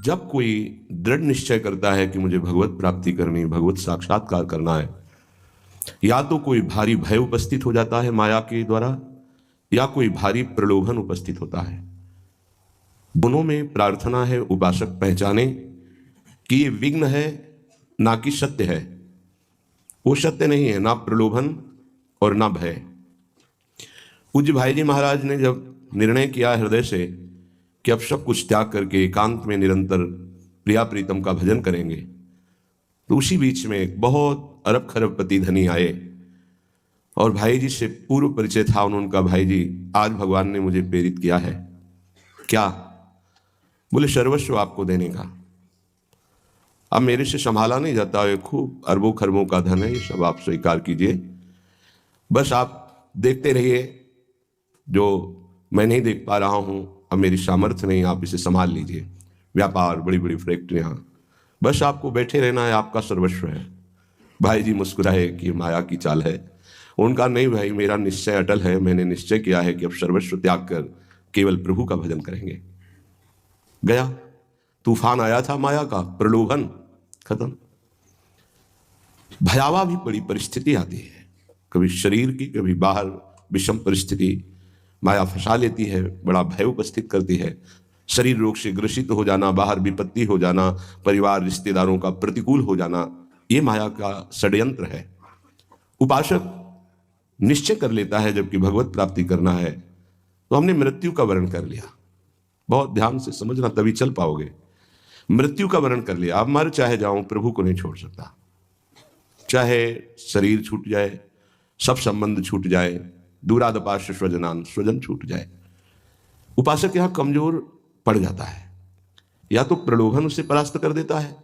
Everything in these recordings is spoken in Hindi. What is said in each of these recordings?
जब कोई दृढ़ निश्चय करता है कि मुझे भगवत प्राप्ति करनी, भगवत साक्षात्कार करना है, या तो कोई भारी भय उपस्थित हो जाता है माया के द्वारा, या कोई भारी प्रलोभन उपस्थित होता है। दोनों में प्रार्थना है उपासक पहचाने कि ये विघ्न है ना कि सत्य है। वो सत्य नहीं है, ना प्रलोभन और ना भय। पूज्य भाई जी महाराज ने जब निर्णय किया हृदय से कि अब सब कुछ त्याग करके एकांत में निरंतर प्रिया प्रीतम का भजन करेंगे, तो उसी बीच में एक बहुत अरब खरबपति धनी आए और भाई जी से पूर्व परिचय था उनका। भाई जी, आज भगवान ने मुझे प्रेरित किया है। क्या? बोले सर्वस्व आपको देने का। अब मेरे से संभाला नहीं जाता है, खूब अरबों खरबों का धन है, ये सब आप स्वीकार कीजिए, बस आप देखते रहिए। जो मैं नहीं देख पा रहा हूं, अब मेरी सामर्थ्य नहीं, आप इसे संभाल लीजिए। व्यापार, बड़ी बड़ी फैक्ट्रियां, बस आपको बैठे रहना है, आपका सर्वस्व है। भाई जी मुस्कुराए कि माया की चाल है। उनका नहीं भाई, मेरा निश्चय अटल है, मैंने निश्चय किया है कि अब सर्वस्व त्याग कर केवल प्रभु का भजन करेंगे। गया, तूफान आया था माया का, प्रलोभन खत्म। भयावह भी बड़ी परिस्थिति आती है, कभी शरीर की, कभी बाहर विषम परिस्थिति माया फंसा लेती है, बड़ा भय उपस्थित करती है। शरीर रोग से ग्रसित हो जाना, बाहर विपत्ति हो जाना, परिवार रिश्तेदारों का प्रतिकूल हो जाना, ये माया का षड्यंत्र है। उपासक निश्चय कर लेता है जबकि भगवत प्राप्ति करना है, तो हमने मृत्यु का वर्ण कर लिया। बहुत ध्यान से समझना, तभी चल पाओगे। मृत्यु का वर्ण कर लिया, अब मर चाहे जाऊं, प्रभु को नहीं छोड़ सकता। चाहे शरीर छूट जाए, सब संबंध छूट जाए, दूरादपाश स्वजनान, स्वजन छूट जाए, उपासक यहां कमजोर पड़ जाता है। या तो प्रलोभन उसे परास्त कर देता है,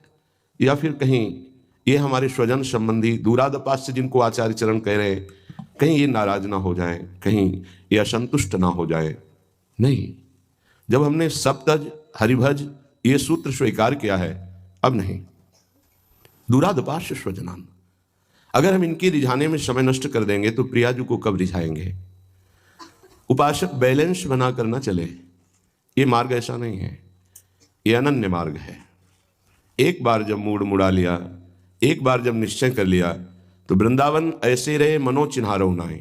या फिर कहीं ये हमारे स्वजन संबंधी दूरादपाश से जिनको आचार्य चरण कह रहे हैं, कहीं ये नाराज ना हो जाए, कहीं ये असंतुष्ट ना हो जाए। नहीं, जब हमने सप्तज हरिभज ये सूत्र स्वीकार किया है, अब नहीं। दूरादपाश स्वजनान, अगर हम इनके रिझाने में समय नष्ट कर देंगे तो प्रियाजू को कब रिझाएंगे। उपासक बैलेंस बना कर ना चले, ये मार्ग ऐसा नहीं है, ये अनन्य मार्ग है। एक बार जब मूड मुड़ा लिया, एक बार जब निश्चय कर लिया, तो वृंदावन ऐसे रहे मनो चिन्हारो नाए।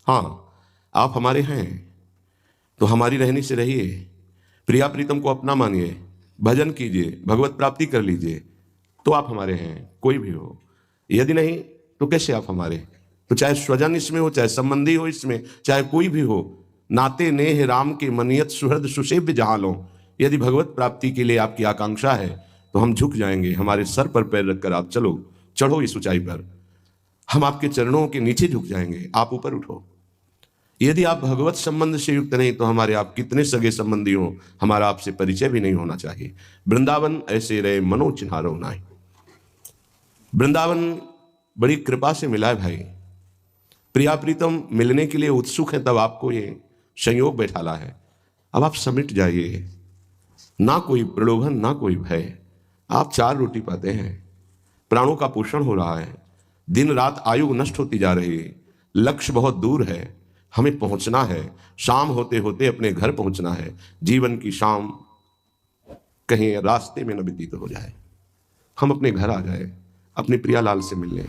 हाँ, आप हमारे हैं तो हमारी रहनी से रहिए, प्रिया प्रीतम को अपना मानिए, भजन कीजिए, भगवत प्राप्ति कर लीजिए, तो आप हमारे हैं, कोई भी हो। यदि नहीं तो कैसे आप हमारे? तो चाहे स्वजन इसमें हो, चाहे संबंधी हो इसमें, चाहे कोई भी हो, नाते नेह राम के मनियत सुहृद सुसेव्य जहां लो। यदि भगवत प्राप्ति के लिए आपकी आकांक्षा है तो हम झुक जाएंगे, हमारे सर पर पैर रखकर आप चलो, चढ़ो इस ऊंचाई पर, हम आपके चरणों के नीचे झुक जाएंगे, आप ऊपर उठो। यदि आप भगवत संबंध से युक्त नहीं तो हमारे आप कितने सगे संबंधी हो, हमारा आपसे परिचय भी नहीं होना चाहिए। वृंदावन ऐसे रहे मनो चिन्हारो नाई। वृंदावन बड़ी कृपा से मिला है भाई। प्रिया प्रीतम मिलने के लिए उत्सुक है, तब आपको ये संयोग बैठाला है। अब आप समिट जाइए, ना कोई प्रलोभन, ना कोई भय। आप 4 रोटी पाते हैं, प्राणों का पोषण हो रहा है, दिन रात आयु नष्ट होती जा रही है, लक्ष्य बहुत दूर है, हमें पहुंचना है, शाम होते होते अपने घर पहुंचना है। जीवन की शाम कहीं रास्ते में न व्यतीत हो जाए, हम अपने घर आ जाए, अपने प्रियालाल से मिलने।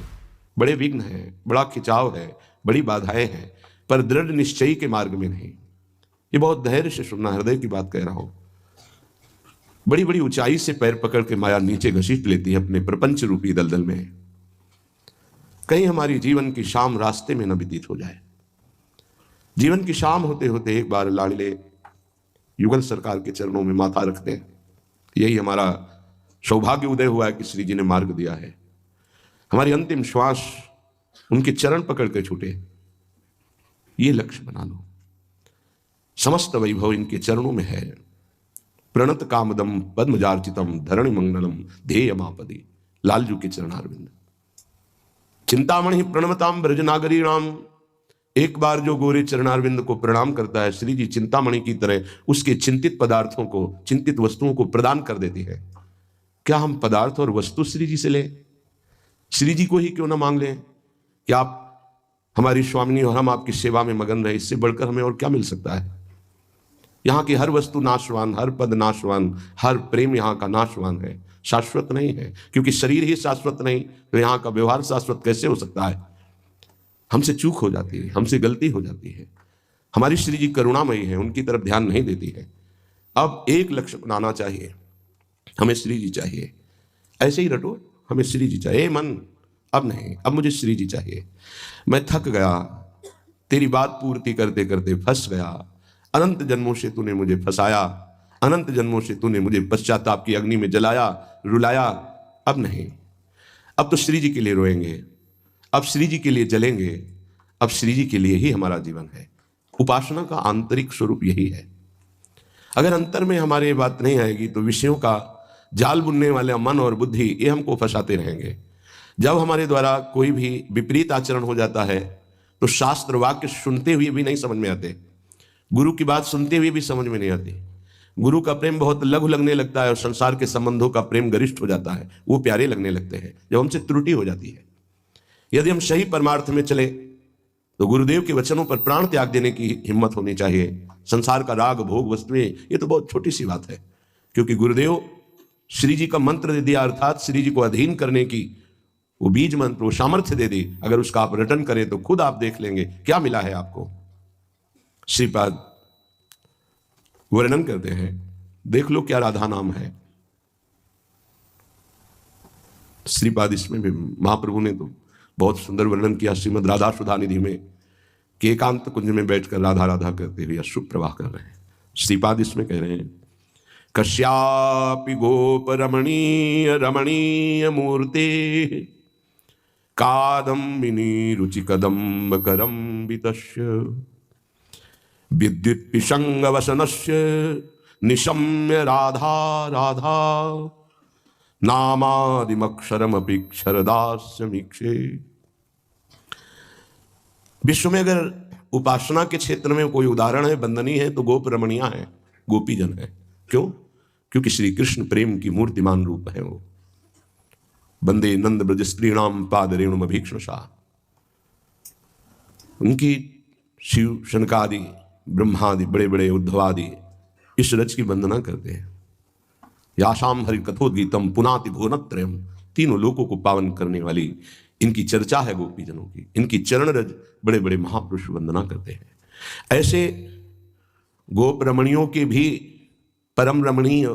बड़े विघ्न हैं, बड़ा खिंचाव है, बड़ी बाधाएं हैं, पर दृढ़ निश्चयी के मार्ग में नहीं। ये बहुत धैर्य से सुनना, हृदय की बात कह रहा हूं। बड़ी बड़ी ऊंचाई से पैर पकड़ के माया नीचे घसीट लेती है अपने प्रपंच रूपी दलदल में। कहीं हमारी जीवन की शाम रास्ते में न व्यतीत हो जाए। जीवन की शाम होते होते एक बार लाडले युगल सरकार के चरणों में माथा रखते हैं। यही हमारा सौभाग्य उदय हुआ है कि श्री जी ने मार्ग दिया है। हमारी अंतिम श्वास उनके चरण पकड़ के छूटे, ये लक्ष्य बना लो। समस्त वैभव इनके चरणों में है। प्रणत कामदम पद्मजार्चितम धरणि मंगलम ध्येयमापदि। लालजू के चरणारविंद। चिंतामणि प्रणमताम ब्रजनागरी राम। एक बार जो गोरे चरणारविंद को प्रणाम करता है, श्री जी चिंतामणि की तरह उसके चिंतित पदार्थों को, चिंतित वस्तुओं को प्रदान कर देती है। क्या हम पदार्थ और वस्तु श्री जी से लें? श्री जी को ही क्यों ना मांग लें कि आप हमारी स्वामिनी और हम आपकी सेवा में मगन रहे, इससे बढ़कर हमें और क्या मिल सकता है। यहाँ की हर वस्तु नाशवान, हर पद नाशवान, हर प्रेम यहाँ का नाशवान है, शाश्वत नहीं है। क्योंकि शरीर ही शाश्वत नहीं तो यहाँ का व्यवहार शाश्वत कैसे हो सकता है? हमसे चूक हो जाती है, हमसे गलती हो जाती है। हमारी श्री जी करुणामयी है, उनकी तरफ ध्यान नहीं देती है। अब एक लक्ष्य बनाना चाहिए, हमें श्री जी चाहिए। ऐसे ही रटो, हमें श्री जी चाहिए। मन अब नहीं, अब मुझे श्री जी चाहिए। मैं थक गया, तेरी बात पूर्ति करते करते फंस गया। अनंत जन्मों से तूने मुझे फंसाया, अनंत जन्मों से तूने मुझे पश्चाताप की अग्नि में जलाया, रुलाया। अब नहीं, अब तो श्री जी के लिए रोएंगे, अब श्री जी के लिए जलेंगे, अब श्री जी के लिए ही हमारा जीवन है। उपासना का आंतरिक स्वरूप यही है। अगर अंतर में हमारे ये बात नहीं आएगी तो विषयों का जाल बुनने वाले मन और बुद्धि ये हमको फंसाते रहेंगे। जब हमारे द्वारा कोई भी विपरीत आचरण हो जाता है तो शास्त्र वाक्य सुनते हुए भी नहीं समझ में आते, गुरु की बात सुनते हुए भी समझ में नहीं आती। गुरु का प्रेम बहुत लघु लगने लगता है और संसार के संबंधों का प्रेम गरिष्ठ हो जाता है, वो प्यारे लगने लगते हैं जब हमसे त्रुटि हो जाती है। यदि हम सही परमार्थ में चले तो गुरुदेव के वचनों पर प्राण त्याग देने की हिम्मत होनी चाहिए। संसार का राग भोग वस्तुएं ये तो बहुत छोटी सी बात है, क्योंकि गुरुदेव श्री जी का मंत्र दे दिया, अर्थात श्री जी को अधीन करने की वो बीज मंत्र, वो सामर्थ्य दे दी। अगर उसका आप रटन करें तो खुद आप देख लेंगे क्या मिला है आपको। श्रीपाद वर्णन करते हैं, देख लो क्या राधा नाम है। श्रीपाद इसमें भी महाप्रभु ने तो बहुत सुंदर वर्णन किया श्रीमद राधा सुधा निधि में, कि एकांत कुंज में बैठकर राधा राधा करते हुए अश्रु प्रवाह कर रहे हैं। श्रीपाद इसमें कह रहे हैं, कश्यापि गोप रमणीय रमणीय मूर्ते कादम्बिनी रुचि कदम्ब करम्बितस्य विद्युत पिशंग वसनस्य निशम्य राधा राधा नामादिमक्षरमपि क्षरदास्यमीक्षे। विश्व में अगर उपासना के क्षेत्र में कोई उदाहरण है, वंदनीय है, तो गोप रमणिया है, गोपीजन है। क्यों? क्योंकि श्री कृष्ण प्रेम की मूर्तिमान रूप है वो। वंदे नंद ब्रज स्त्रीणाम पाद रेणुम भीक्ष्णशा। उनकी शिव शनकादि ब्रह्मादि बड़े बड़े उद्धवादि इस रज की वंदना करते हैं। याशाम हरि कथोद्गीतम पुनाति भुवनत्रयम, तीनों लोकों को पावन करने वाली इनकी चर्चा है गोपीजनों की। इनकी चरण रज बड़े बड़े महापुरुष वंदना करते हैं। ऐसे गोप रमणियों के भी परम रमणीय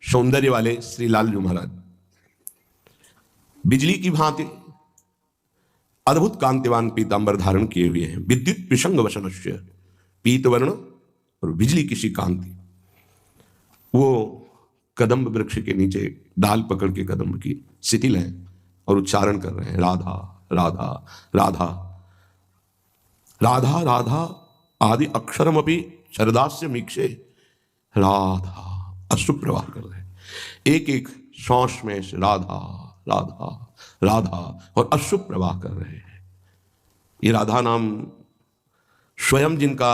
सौंदर्य वाले श्री लालजू महाराज बिजली की भांति अद्भुत कांतिवान पीतांबर धारण किए हुए हैं। विद्युत पिशंग वसनस्य, पीत वर्ण और बिजली की सी कांति। वो कदम्ब वृक्ष के नीचे डाल पकड़ के कदम्ब की शिथिल है और उच्चारण कर रहे हैं, राधा राधा राधा राधा राधा आदि अक्षरमपि शरदास्य मीक्षे। राधा अश्रु प्रवाह कर रहे हैं, एक एक श्वास में राधा राधा राधा और अश्रु प्रवाह कर रहे हैं। ये राधा नाम स्वयं जिनका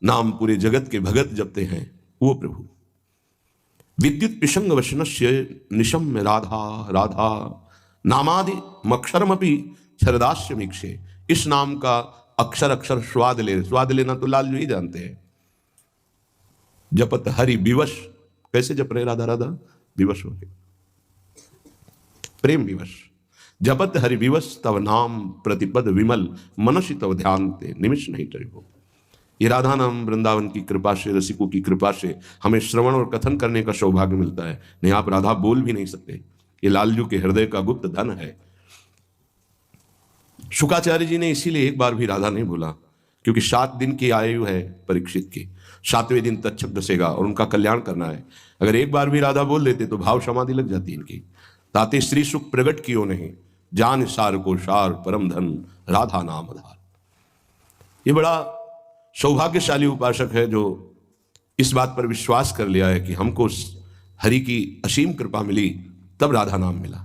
नाम पूरे जगत के भगत जपते हैं वो प्रभु। विद्युत पिशंग वशनस्य निशम्य राधा राधा नामादि मक्षरमपि शरदास्य मीक्षे। इस नाम का अक्षर अक्षर स्वाद लेना तो लालजू ही जानते हैं। जपत हरि विवश, कैसे जप रहे राधा राधा? विवश हो गए, प्रेम विवश। जपत हरि विवश तव नाम प्रतिपद विमल, मनसि तव ध्यान ते निमिष नहीं टरिबो। ये राधा नाम वृंदावन की कृपा से, रसिकों की कृपा से हमें श्रवण और कथन करने का सौभाग्य मिलता है। नहीं आप राधा बोल भी नहीं सकते, ये लालजू के हृदय का गुप्त धन है। शुकाचार्य जी ने इसीलिए एक बार भी राधा नहीं बोला, क्योंकि 7 दिन की आयु है परीक्षित की, 7वें दिन तक्षक दसेगा और उनका कल्याण करना है। अगर एक बार भी राधा बोल देते तो भाव समाधि लग जाती इनकी। ताते श्री सुख प्रगट कियो नहीं, जान सार को सार परम धन राधा नाम आधार। ये बड़ा सौभाग्यशाली उपासक है जो इस बात पर विश्वास कर लिया है कि हमको हरि की असीम कृपा मिली तब राधा नाम मिला।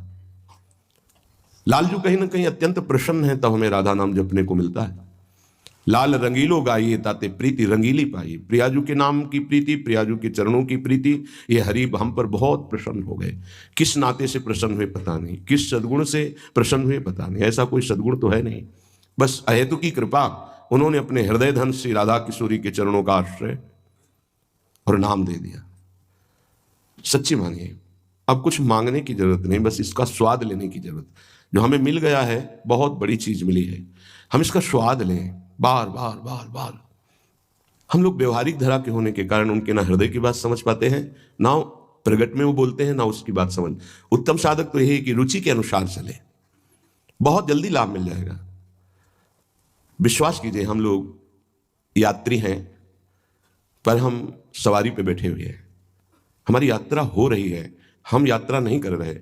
लालजू कहीं ना कहीं अत्यंत प्रसन्न है तब हमें राधा नाम जपने को मिलता है। लाल रंगीलो गाइए ताते प्रीति रंगीली पाई। प्रियाजू के नाम की प्रीति, प्रियाजू के चरणों की प्रीति, ये हरि हम पर बहुत प्रसन्न हो गए। किस नाते से प्रसन्न हुए पता नहीं, किस सद्गुण से प्रसन्न हुए पता नहीं। ऐसा कोई सद्गुण तो है नहीं, बस अहेतु की कृपा। उन्होंने अपने हृदय धन श्री राधा किशोरी के चरणों का आश्रय और नाम दे दिया। सच्ची मानिए, अब कुछ मांगने की जरूरत नहीं, बस इसका स्वाद लेने की जरूरत। जो हमें मिल गया है बहुत बड़ी चीज मिली है, हम इसका स्वाद लें बार बार बार बार। हम लोग व्यवहारिक धरा के होने के कारण उनके ना हृदय की बात समझ पाते हैं, ना प्रगट में वो बोलते हैं, ना उसकी बात समझ। उत्तम साधक तो यही है कि रुचि के अनुसार चले, बहुत जल्दी लाभ मिल जाएगा। विश्वास कीजिए, हम लोग यात्री हैं पर हम सवारी पे बैठे हुए हैं। हमारी यात्रा हो रही है, हम यात्रा नहीं कर रहे।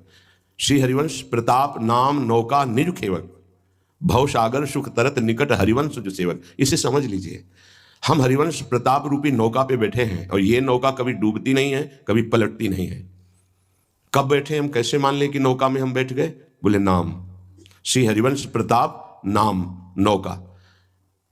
श्री हरिवंश प्रताप नाम नौका निज खेवक, भव सागर सुख तरत निकट हरिवंश जो सेवक। इसे समझ लीजिए, हम हरिवंश प्रताप रूपी नौका पे बैठे हैं, और ये नौका कभी डूबती नहीं है, कभी पलटती नहीं है। कब बैठे हम, कैसे मान लें कि नौका में हम बैठ गए? बोले नाम, श्री हरिवंश प्रताप नाम नौका।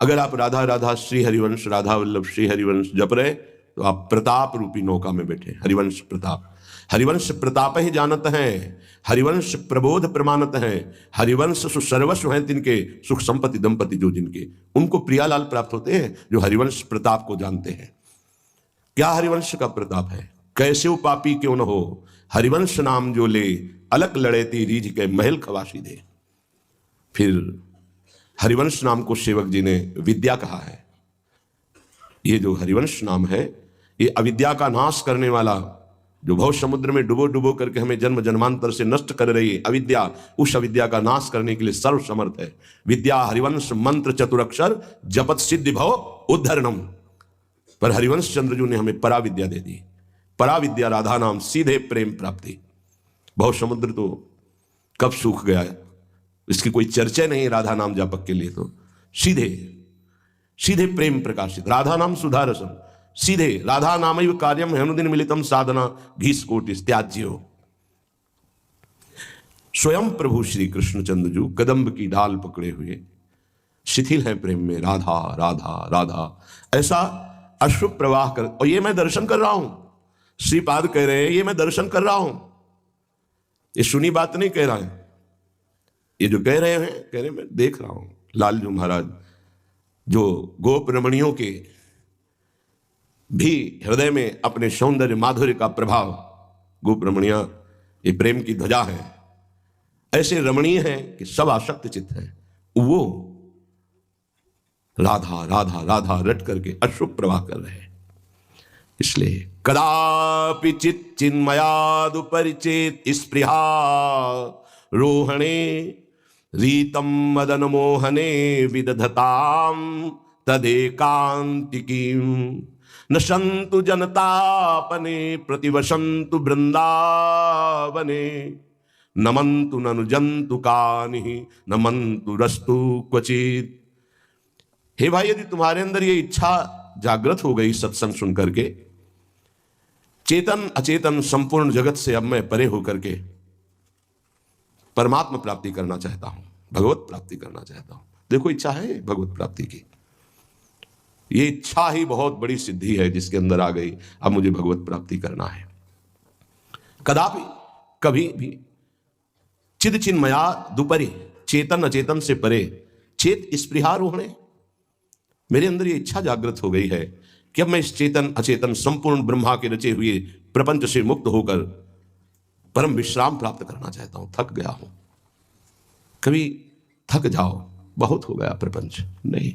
अगर आप राधा राधा श्री हरिवंश, राधा वल्लभ श्री हरिवंश जप रहे, तो आप प्रताप रूपी नौका में बैठे। हरिवंश प्रताप, हरिवंश प्रताप ही जानत हैं, हरिवंश प्रबोध प्रमाणत हैं, हरिवंश सुसर्वस्व हैं तिनके, सुख संपत्ति दंपति जो जिनके। उनको प्रियालाल प्राप्त होते हैं जो हरिवंश प्रताप को जानते हैं। क्या हरिवंश का प्रताप है? कैसे वो पापी क्यों न हो, हरिवंश नाम जो ले, अलग लड़ेती रीझ के महल खवासी दे। फिर हरिवंश नाम को सेवक जी ने विद्या कहा है। ये जो हरिवंश नाम है, ये अविद्या का नाश करने वाला, जो भव समुद्र में डुबो डुबो करके हमें जन्म जन्मांतर से नष्ट कर रही है अविद्या, उस अविद्या का नाश करने के लिए सर्व समर्थ है। विद्या हरिवंश मंत्र चतुरक्षर, जपत सिद्धि भव उद्धरणम। पर हरिवंश चंद्रजू ने हमें पराविद्या दे दी। पराविद्या राधा नाम, सीधे प्रेम प्राप्ति। भव समुद्र तो कब सूख गया है, इसकी कोई चर्चा नहीं राधा नाम जापक के लिए। तो सीधे सीधे प्रेम प्रकाशित, राधा नाम सुधारसम, सीधे राधा नाम कार्यम हेनुदिन मिलितम साधना घीसकोटि त्याज्यो। स्वयं प्रभु श्री कृष्णचंद्र जी कदम्ब की ढाल पकड़े हुए शिथिल है प्रेम में, राधा राधा राधा ऐसा अश्रु प्रवाह कर। और ये मैं दर्शन कर रहा हूं, श्रीपाद कह रहे हैं ये मैं दर्शन कर रहा हूं, ये सुनी बात नहीं कह रहा है। ये जो कह रहे हैं, कह रहे मैं देख रहा हूं। लालजू महाराज जो गोप रमणियों के भी हृदय में अपने सौंदर्य माधुर्य का प्रभाव, गोप रमणियां ये प्रेम की ध्वजा है, ऐसे रमणीय है कि सब आसक्त चित्त है। वो राधा राधा राधा रट करके अश्रु प्रवाह कर रहे हैं। इसलिए कदापि चित चिन्मयादुपरिचेत स्पृहा रोहणे रीतम मदन मोहने विदधताम तदेकांतिकीम न संतु जनतापने प्रतिवसंतु वृंदावने नमंतु ननुजंतु कानि नमंतु रस्तु क्वचित। हे भाई, यदि तुम्हारे अंदर ये इच्छा जागृत हो गई सत्संग सुन करके, चेतन अचेतन संपूर्ण जगत से अब मैं परे होकर के परमात्मा प्राप्ति करना चाहता हूं, भगवत प्राप्ति करना चाहता हूं। देखो इच्छा है भगवत प्राप्ति की, ये इच्छा ही बहुत बड़ी सिद्धि है जिसके अंदर आ गई। अब मुझे भगवत प्राप्ति करना है। कदापि कभी भी चिद चिन्मया दुपरे, चेतन अचेतन से परे, चेत स्पृहा रोहणे, मेरे अंदर ये इच्छा जागृत हो गई है कि अब मैं इस चेतन अचेतन संपूर्ण ब्रह्मा के रचे हुए प्रपंच से मुक्त होकर परम विश्राम प्राप्त करना चाहता हूं। थक गया हूं। कभी थक जाओ, बहुत हो गया प्रपंच, नहीं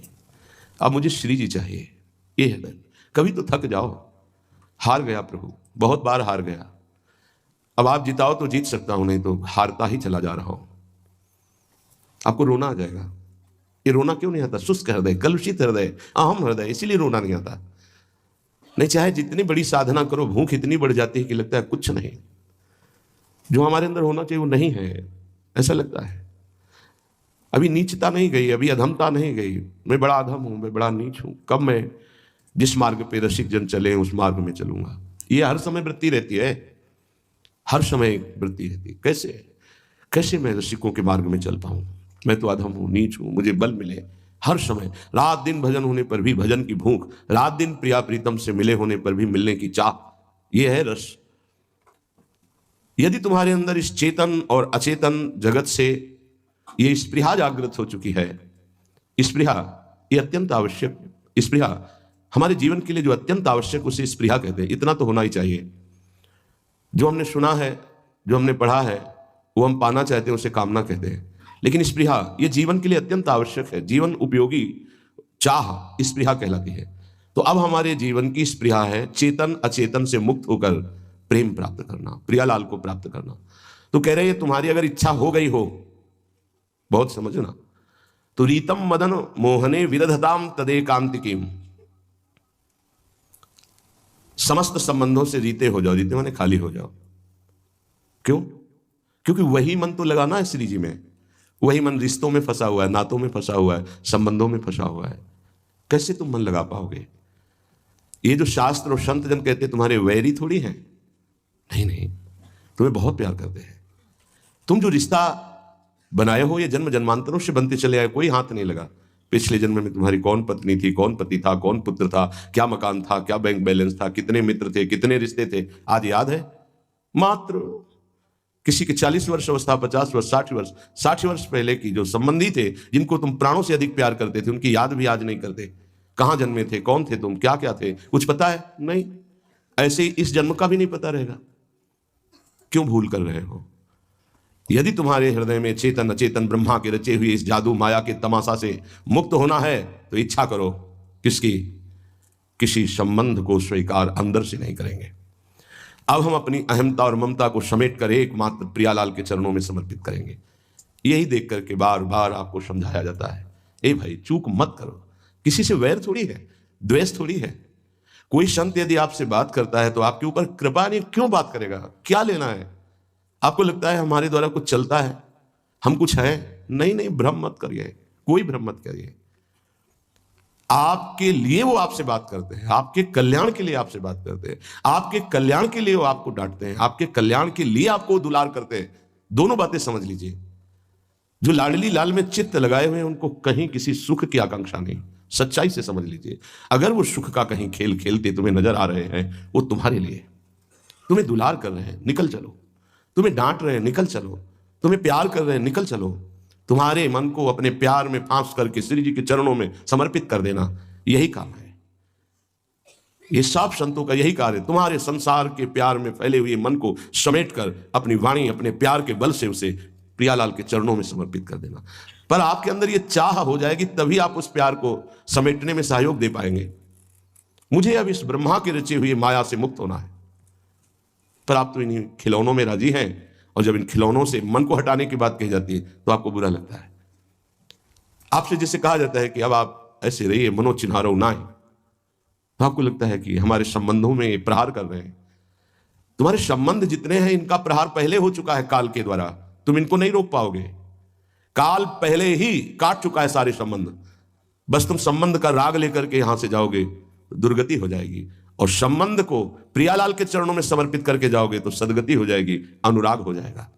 अब मुझे श्री जी चाहिए, ये है। कभी तो थक जाओ, हार गया प्रभु, बहुत बार हार गया, अब आप जिताओ तो जीत सकता हूं, नहीं तो हारता ही चला जा रहा हूं। आपको रोना आ जाएगा। ये रोना क्यों नहीं आता? शुष्क हृदय, कलुषित हृदय, अहम हृदय, इसीलिए रोना नहीं आता। नहीं चाहे जितनी बड़ी साधना करो, भूख इतनी बढ़ जाती है कि लगता है कुछ नहीं, जो हमारे अंदर होना चाहिए वो नहीं है, ऐसा लगता है। अभी नीचता नहीं गई, अभी अधमता नहीं गई। मैं बड़ा अधम हूं, मैं बड़ा नीच हूं। कब मैं जिस मार्ग पे रसिक जन चले उस मार्ग में चलूंगा। ये हर समय वृत्ति रहती है, हर समय वृत्ति रहती है। कैसे मैं रसिकों के मार्ग में चल पाऊं? मैं तो अधम हूं, नीच हूं, मुझे बल मिले। हर समय रात दिन भजन होने पर भी भजन की भूख, रात दिन प्रिया प्रीतम से मिले होने पर भी मिलने की चाह, ये है रस। यदि तुम्हारे अंदर इस चेतन और अचेतन जगत से ये स्पृहा जागृत हो चुकी है, स्पृहा ये अत्यंत आवश्यक, स्पृहा हमारे जीवन के लिए जो अत्यंत आवश्यक, उसे स्पृहा कहते हैं। इतना तो होना ही चाहिए। जो हमने सुना है, जो हमने पढ़ा है, वो हम पाना चाहते हैं, उसे कामना कहते हैं। लेकिन स्पृहा ये जीवन के लिए अत्यंत आवश्यक है। जीवन उपयोगी चाह स्पृहा कहलाती है। तो अब हमारे जीवन की स्पृहा है चेतन अचेतन से मुक्त होकर प्रेम प्राप्त करना, प्रियालाल को प्राप्त करना। तो कह रहे हैं तुम्हारी अगर इच्छा हो गई हो, बहुत समझना, तो रीतम मदन मोहने विरधताम तदेकांतिकीम, समस्त संबंधों से रीते हो जाओ। रीते माने खाली हो जाओ। क्यों? क्योंकि वही मन तो लगाना है श्री जी में। वही मन रिश्तों में फंसा हुआ है, नातों में फंसा हुआ है, संबंधों में फंसा हुआ है। कैसे तुम मन लगा पाओगे? ये जो शास्त्र और संत जन कहते तुम्हारे वैरी थोड़ी हैं। नहीं नहीं, तुम्हें बहुत प्यार करते हैं। तुम जो रिश्ता बनाए हो ये जन्म जन्मांतरों से बनते चले आए, कोई हाथ नहीं लगा। पिछले जन्म में तुम्हारी कौन पत्नी थी, कौन पति था, कौन पुत्र था, क्या मकान था, क्या बैंक बैलेंस था, कितने मित्र थे, कितने रिश्ते थे, आज याद है? मात्र किसी के 40 वर्ष अवस्था, 50 वर्ष, 60 वर्ष पहले की जो संबंधी थे, जिनको तुम प्राणों से अधिक प्यार करते थे, उनकी याद भी आज नहीं करते। कहां जन्मे थे, कौन थे तुम, क्या क्या थे, कुछ पता है? नहीं। ऐसे ही इस जन्म का भी नहीं पता रहेगा। क्यों भूल कर रहे हो? यदि तुम्हारे हृदय में चेतन अचेतन ब्रह्मा के रचे हुए इस जादू माया के तमाशा से मुक्त होना है, तो इच्छा करो। किसकी? किसी संबंध को स्वीकार अंदर से नहीं करेंगे। अब हम अपनी अहमता और ममता को समेट कर एकमात्र प्रियालाल के चरणों में समर्पित करेंगे। यही देख करके बार बार आपको समझाया जाता है, ए भाई चूक मत करो। किसी से वैर थोड़ी है, द्वेष थोड़ी है। कोई संत यदि आपसे बात करता है तो आपके ऊपर कृपा नहीं, क्यों बात करेगा? क्या लेना है? आपको लगता है हमारे द्वारा कुछ चलता है, हम कुछ हैं? नहीं नहीं, भ्रम मत करिए, कोई भ्रम मत करिए। आपके लिए वो आपसे बात करते हैं, आपके कल्याण के लिए आपसे बात करते हैं, आपके कल्याण के लिए वो आपको डांटते हैं, आपके कल्याण के लिए आपको दुलार करते हैं। दोनों बातें समझ लीजिए। जो लाडली लाल में चित्त लगाए हुए हैं, उनको कहीं किसी सुख की आकांक्षा नहीं। सच्चाई से समझ लीजिए। अगर वो सुख का कहीं खेल खेलते तुम्हें नजर आ रहे हैं, वो तुम्हारे लिए। तुम्हें दुलार कर रहे हैं, निकल चलो। तुम्हें डांट रहे हैं, निकल चलो। तुम्हें प्यार कर रहे हैं, निकल चलो। तुम्हारे मन को अपने प्यार में फांस करके श्री जी के चरणों में समर्पित कर देना, यही काम है। ये सब संतों का यही कार्य है। तुम्हारे संसार के प्यार में फैले हुए मन को समेट कर अपनी वाणी, अपने प्यार के बल से उसे प्रियालाल के चरणों में समर्पित कर देना। पर आपके अंदर ये चाह हो जाएगी, तभी आप उस प्यार को समेटने में सहयोग दे पाएंगे। मुझे अब इस ब्रह्मा के रचे हुए माया से मुक्त होना है। पर आप तो इन खिलौनों में राजी हैं, और जब इन खिलौनों से मन को हटाने की बात कही जाती है तो आपको बुरा लगता है। आपसे जैसे कहा जाता है कि अब आप ऐसे रहिए, मनो चिन्हारो ना है, तो आपको लगता है कि हमारे संबंधों में ये प्रहार कर रहे हैं। तुम्हारे संबंध जितने हैं, इनका प्रहार पहले हो चुका है काल के द्वारा। तुम इनको नहीं रोक पाओगे। काल पहले ही काट चुका है सारे संबंध। बस तुम संबंध का राग लेकर के यहां से जाओगे, दुर्गति हो जाएगी। और संबंध को प्रियालाल के चरणों में समर्पित करके जाओगे तो सदगति हो जाएगी, अनुराग हो जाएगा।